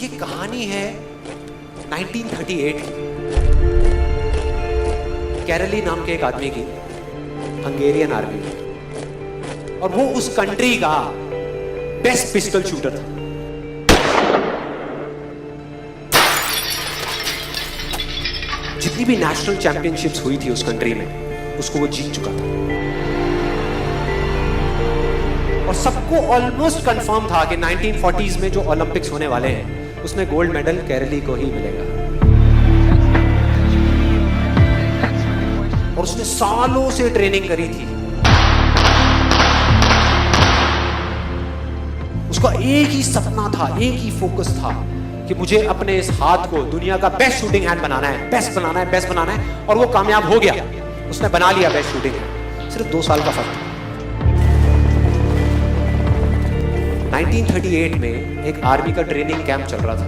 ये कहानी है 1938 की। कैरली नाम के एक आदमी की, हंगेरियन आर्मी में, और वो उस कंट्री का बेस्ट पिस्टल शूटर था। जितनी भी नेशनल चैंपियनशिप्स हुई थी उस कंट्री में, उसको वो जीत चुका था। और सबको ऑलमोस्ट कंफर्म था कि 1940s में जो ओलंपिक्स होने वाले हैं उसमें गोल्ड मेडल केरली को ही मिलेगा। और उसने सालों से ट्रेनिंग करी थी। उसका एक ही सपना था, एक ही फोकस था कि मुझे अपने इस हाथ को दुनिया का बेस्ट शूटिंग हैंड बनाना है, बेस्ट बनाना है, बेस्ट बनाना है। और वो कामयाब हो गया, उसने बना लिया बेस्ट शूटिंग हैंड। सिर्फ 2 साल का फर्क था। 1938 में एक आर्मी का ट्रेनिंग कैंप चल रहा था।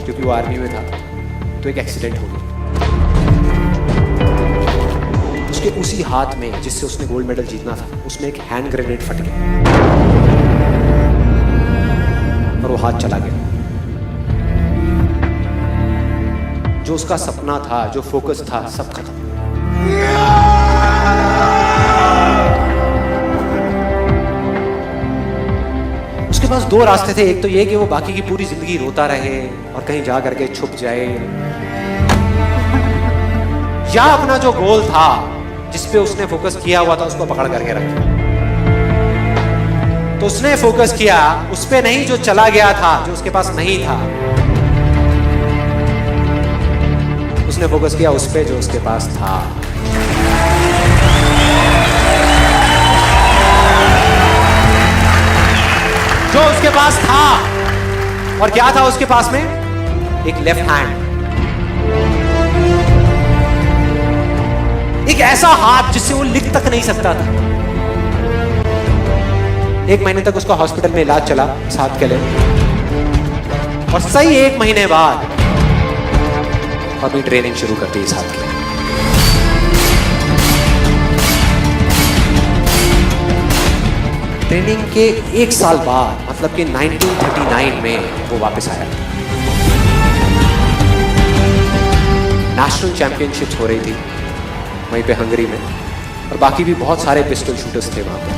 क्योंकि वो आर्मी में था तो एक एक्सीडेंट हो गया। उसके उसी हाथ में जिससे उसने गोल्ड मेडल जीतना था, उसमें एक हैंड ग्रेनेड फट गया और वो हाथ चला गया। जो उसका सपना था, जो फोकस था, सब खत्म। उसके पास 2 रास्ते थे। एक तो ये कि वो बाकी की पूरी जिंदगी रोता रहे और कहीं जा करके छुप जाए, या अपना जो गोल था जिस पे उसने फोकस किया हुआ था उसको पकड़ करके रखे। तो उसने फोकस किया उस पे नहीं जो चला गया था, जो उसके पास नहीं था। उसने फोकस किया उस पे जो उसके पास था। जो उसके पास था। और क्या था उसके पास में? एक लेफ्ट हैंड, एक ऐसा हाथ जिससे वो लिख तक नहीं सकता था। 1 महीने तक उसका हॉस्पिटल में इलाज चला इस हाथ के लिए, और सही 1 महीने बाद अपनी ट्रेनिंग शुरू करती इस हाथ की। ट्रेनिंग के 1 साल बाद, मतलब कि 1939 में वो वापस आया। नेशनल चैंपियनशिप्स हो रही थी वहीं पे हंगरी में, और बाकी भी बहुत सारे पिस्टल शूटर्स थे वहां पे।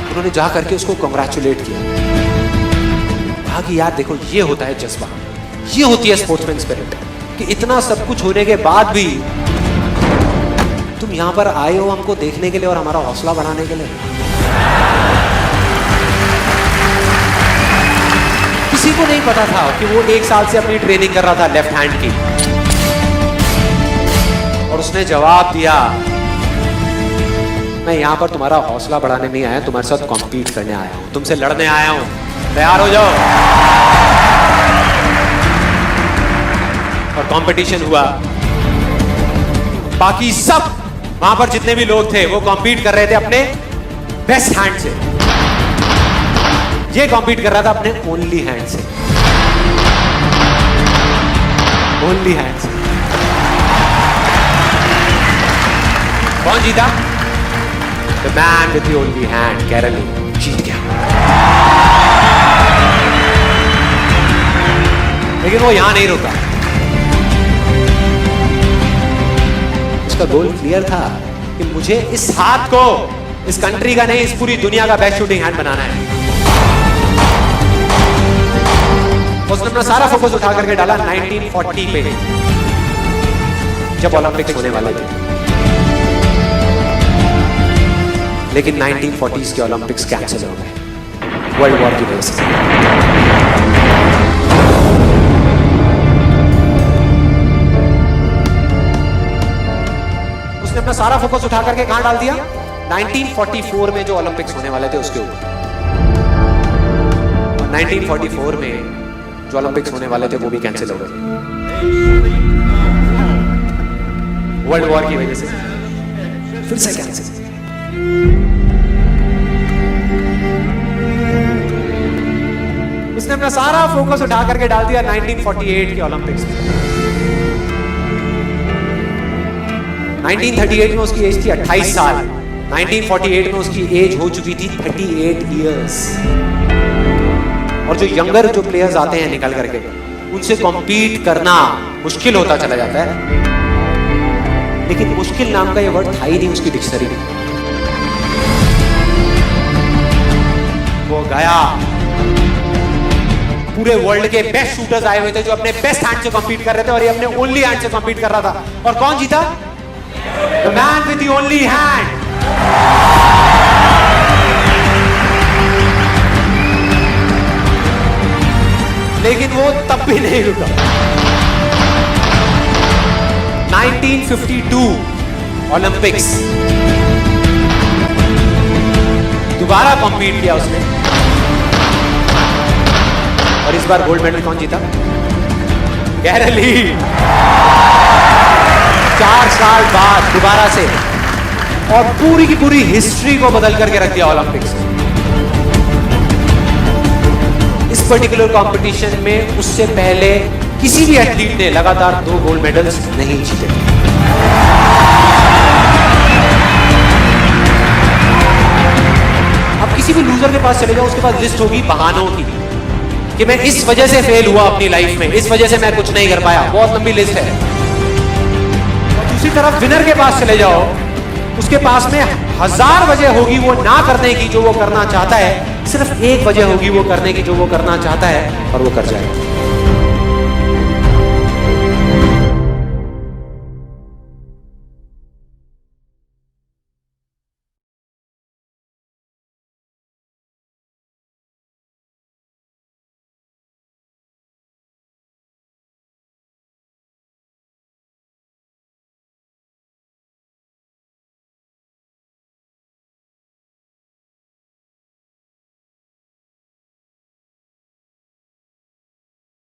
उन्होंने जा करके उसको कंग्रेचुलेट किया। कहा कि यार देखो, ये होता है जज्बा, ये होती है स्पोर्ट्समैन स्पिरिट, कि इतना सब कुछ होने के बाद भी तुम यहां पर आए हो हमको देखने के लिए और हमारा हौसला बढ़ाने के लिए। किसी को नहीं पता था कि वो 1 साल से अपनी ट्रेनिंग कर रहा था लेफ्ट हैंड की। और उसने जवाब दिया, मैं यहां पर तुम्हारा हौसला बढ़ाने नहीं आया, तुम्हारे साथ कॉम्पीट करने आया हूं, तुमसे लड़ने आया हूं, तैयार हो जाओ। और कंपटीशन हुआ। बाकी सब वहां पर जितने भी लोग थे वो कॉम्पीट कर रहे थे अपने बेस्ट हैंड से। ये कॉम्पीट कर रहा था अपने ओनली हैंड से। ओनली हैंड से। कौन जीता? The man with the only hand, केरली जीत गया। लेकिन वो यहां नहीं रुका। उसका गोल क्लियर था कि मुझे इस हाथ को इस कंट्री का नहीं, इस पूरी दुनिया का बेस्ट शूटिंग हैंड बनाना है। उसने अपना सारा फोकस उठा करके डाला 1940 पे, जब ओलंपिक्स होने वाले थे। लेकिन 1940s के ओलंपिक्स कैंसिल हो गए वर्ल्ड वॉर की वजह से। उसने अपना सारा फोकस उठा करके कहां डाल दिया? 1944 में जो ओलंपिक्स होने वाले थे उसके ऊपर। और 1944 में जो ओलंपिक्स होने वाले थे वो भी कैंसिल हो गए वर्ल्ड वॉर की वजह से। फिर से कैंसिल। उसने अपना सारा फोकस उठा करके डाल दिया 1948 के ओलंपिक्स में। 1938 में उसकी एज थी 28 साल, 1948 में उसकी एज हो चुकी थी 38 इयर्स। और जो यंगर जो प्लेयर्स आते हैं निकल करके, उनसे कॉम्पीट करना मुश्किल होता चला जाता है। लेकिन मुश्किल नाम का ये वर्ड था ही नहीं उसकी डिक्शनरी में। वो गया, पूरे वर्ल्ड के बेस्ट शूटर्स आए हुए थे जो अपने बेस्ट हैंड से कॉम्पीट कर रहे थे, और ये अपने ओनली हैंड से कॉम्पीट कर रहा था। और कौन जीता? The man with the only hand. लेकिन वो तब भी नहीं रुका। 1952 ओलंपिक्स, दोबारा कॉम्पीट किया उसने, और इस बार गोल्ड मेडल कौन जीता? गैरल ली। 4 साल बाद दोबारा से, और पूरी की पूरी हिस्ट्री को बदल करके रख दिया ओलंपिक्स। इस पर्टिकुलर कंपटीशन में उससे पहले किसी भी एथलीट ने लगातार 2 गोल्ड मेडल्स नहीं जीते। अब किसी भी लूजर के पास चले जाओ, उसके पास लिस्ट होगी बहानों की कि मैं इस वजह से फेल हुआ अपनी लाइफ में, इस वजह से मैं कुछ नहीं कर पाया। बहुत लंबी लिस्ट है। और दूसरी तरफ विनर के पास चले जाओ, उसके पास में 1000 वजह होगी वो ना करने की जो वो करना चाहता है, सिर्फ एक वजह होगी वो करने की जो वो करना चाहता है, और वो कर जाएगा।